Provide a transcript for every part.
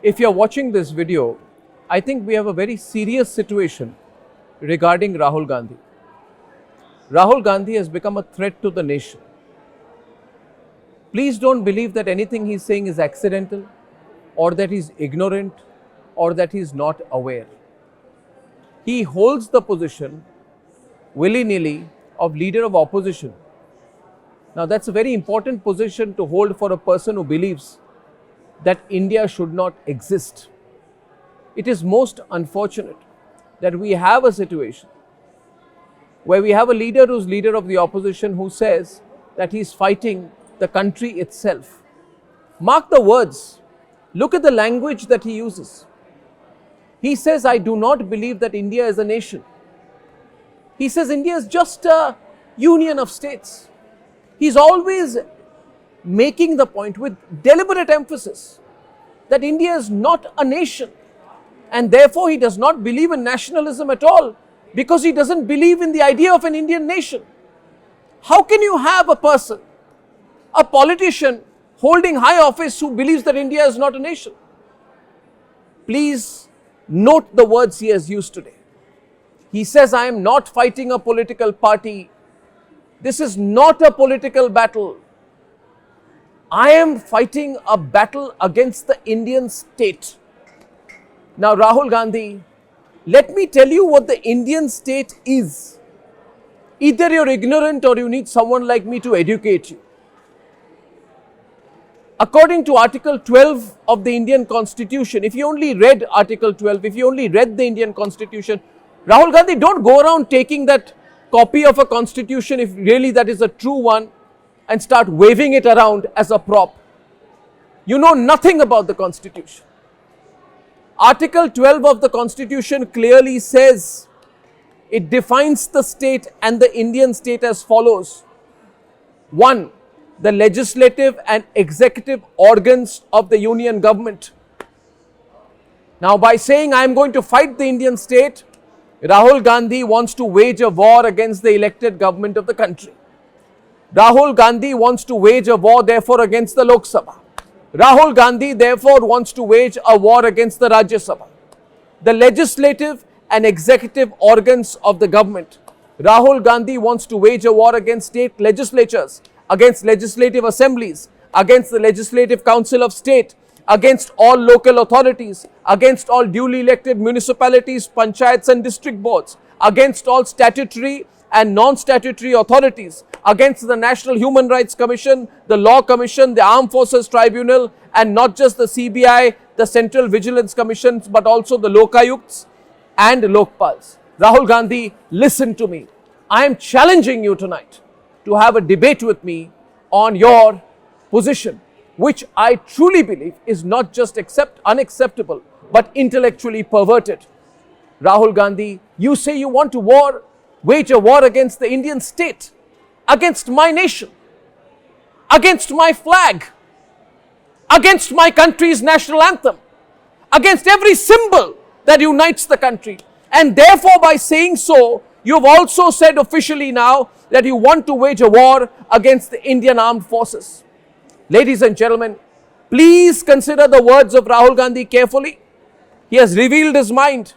If you're watching this video, I think we have a very serious situation regarding Rahul Gandhi. Rahul Gandhi has become a threat to the nation. Please don't believe that anything he's saying is accidental, or that he's ignorant, or that he's not aware. He holds the position willy-nilly of leader of opposition. Now that's a very important position to hold for a person who believes that India should not exist. It is most unfortunate that we have a situation where we have a leader who's leader of the opposition who says that he's fighting the country itself. Mark the words. Look at the language that he uses. He says, I do not believe that India is a nation. He says India is just a union of states. He's always making the point with deliberate emphasis that India is not a nation, and therefore he does not believe in nationalism at all because he doesn't believe in the idea of an Indian nation. How can you have a person, a politician holding high office who believes that India is not a nation? Please note the words he has used today. He says, I am not fighting a political party. This is not a political battle. I am fighting a battle against the Indian state. Now, Rahul Gandhi, let me tell you what the Indian state is. Either you're ignorant or you need someone like me to educate you. According to Article 12 of the Indian Constitution, if you only read Article 12, if you only read the Indian Constitution, Rahul Gandhi, don't go around taking that copy of a constitution, if really that is a true one, and start waving it around as a prop. You know nothing about the constitution. Article 12 of the constitution clearly says, it defines the state and the Indian state as follows. 1. The legislative and executive organs of the union government. Now, by saying I am going to fight the Indian state, Rahul Gandhi wants to wage a war against the elected government of the country. Rahul Gandhi wants to wage a war, therefore, against the Lok Sabha. Rahul Gandhi, therefore, wants to wage a war against the Rajya Sabha, the legislative and executive organs of the government. Rahul Gandhi wants to wage a war against state legislatures, against legislative assemblies, against the Legislative Council of State, against all local authorities, against all duly elected municipalities, panchayats and district boards, against all statutory and non-statutory authorities, against the National Human Rights Commission, the Law Commission, the Armed Forces Tribunal, and not just the CBI, the Central Vigilance Commissions, but also the Lokayukts and Lokpals. Rahul Gandhi, listen to me. I am challenging you tonight to have a debate with me on your position, which I truly believe is not just unacceptable, but intellectually perverted. Rahul Gandhi, you say you want to wage a war against the Indian state, against my nation, against my flag, against my country's national anthem, against every symbol that unites the country. And therefore, by saying so, you've also said officially now that you want to wage a war against the Indian armed forces. Ladies and gentlemen, please consider the words of Rahul Gandhi carefully. He has revealed his mind.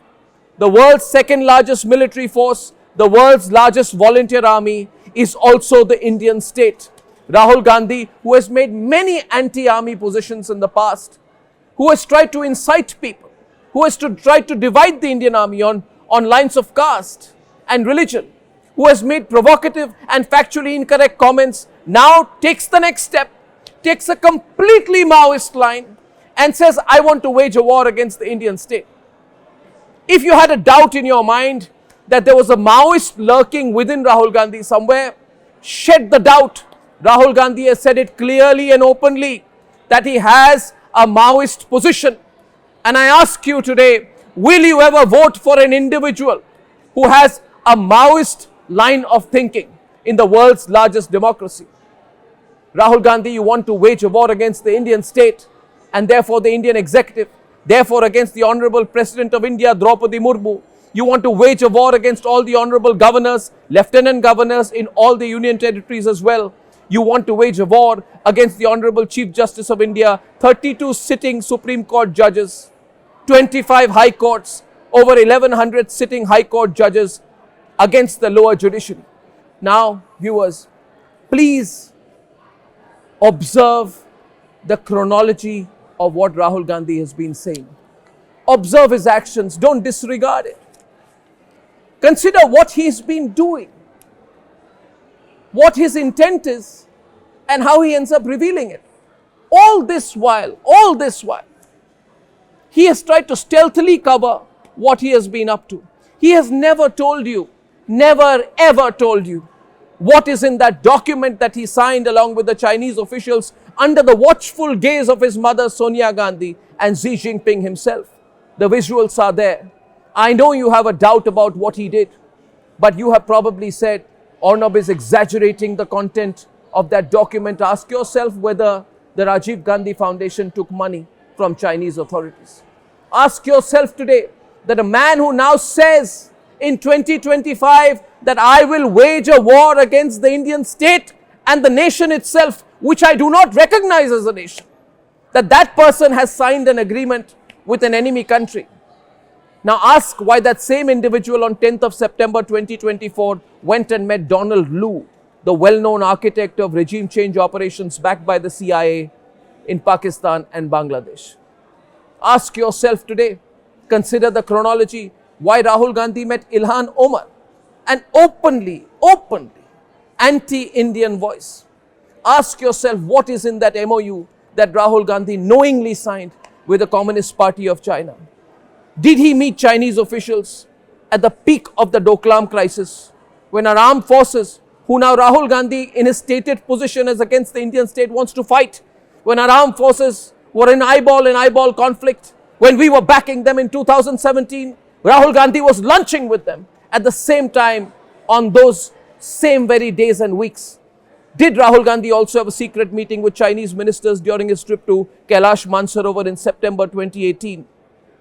The world's second largest military force, the world's largest volunteer army, is also the Indian state. Rahul Gandhi, who has made many anti-army positions in the past, who has tried to incite people, who has tried to divide the Indian army on lines of caste and religion, who has made provocative and factually incorrect comments, now takes the next step, takes a completely Maoist line and says, I want to wage a war against the Indian state. If you had a doubt in your mind that there was a Maoist lurking within Rahul Gandhi somewhere, shed the doubt. Rahul Gandhi has said it clearly and openly that he has a Maoist position. And I ask you today, will you ever vote for an individual who has a Maoist line of thinking in the world's largest democracy? Rahul Gandhi, you want to wage a war against the Indian state and therefore the Indian executive, therefore against the Honorable President of India, Draupadi Murmu. You want to wage a war against all the honorable governors, lieutenant governors in all the union territories as well. You want to wage a war against the Honorable Chief Justice of India, 32 sitting Supreme Court judges, 25 high courts, over 1100 sitting high court judges against the lower judiciary. Now, viewers, please observe the chronology of what Rahul Gandhi has been saying. Observe his actions, don't disregard it. Consider what he's been doing, what his intent is, and how he ends up revealing it. All this while, he has tried to stealthily cover what he has been up to. He has never told you, never ever told you what is in that document that he signed along with the Chinese officials under the watchful gaze of his mother Sonia Gandhi and Xi Jinping himself. The visuals are there. I know you have a doubt about what he did, but you have probably said Arnab is exaggerating the content of that document. Ask yourself whether the Rajiv Gandhi Foundation took money from Chinese authorities. Ask yourself today that a man who now says in 2025 that I will wage a war against the Indian state and the nation itself, which I do not recognize as a nation, that person has signed an agreement with an enemy country. Now ask why that same individual on 10th of September 2024 went and met Donald Lu, the well-known architect of regime change operations backed by the CIA in Pakistan and Bangladesh. Ask yourself today, consider the chronology, why Rahul Gandhi met Ilhan Omar, an openly anti-Indian voice. Ask yourself what is in that MOU that Rahul Gandhi knowingly signed with the Communist Party of China. Did he meet Chinese officials at the peak of the Doklam crisis, when our armed forces, who now Rahul Gandhi in his stated position as against the Indian state wants to fight, when our armed forces were in eyeball conflict, when we were backing them in 2017, Rahul Gandhi was lunching with them at the same time on those same very days and weeks. Did Rahul Gandhi also have a secret meeting with Chinese ministers during his trip to Kailash Mansarovar in September 2018?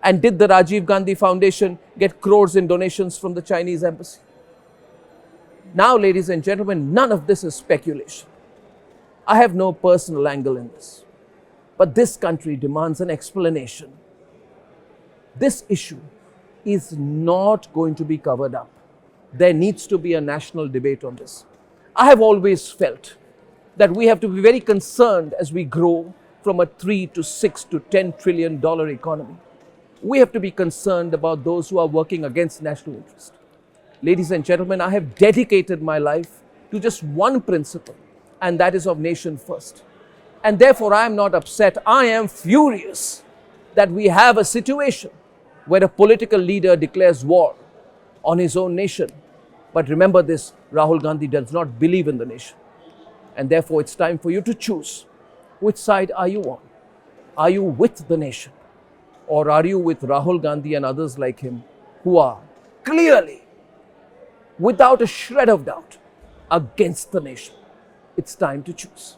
And did the Rajiv Gandhi Foundation get crores in donations from the Chinese embassy? Now, ladies and gentlemen, none of this is speculation. I have no personal angle in this. But this country demands an explanation. This issue is not going to be covered up. There needs to be a national debate on this. I have always felt that we have to be very concerned as we grow from a 3 to 6 to $10 trillion economy. We have to be concerned about those who are working against national interest. Ladies and gentlemen, I have dedicated my life to just one principle, and that is of nation first. And therefore, I am not upset. I am furious that we have a situation where a political leader declares war on his own nation. But remember this, Rahul Gandhi does not believe in the nation. And therefore, it's time for you to choose. Which side are you on? Are you with the nation? Or are you with Rahul Gandhi and others like him who are clearly, without a shred of doubt, against the nation? It's time to choose.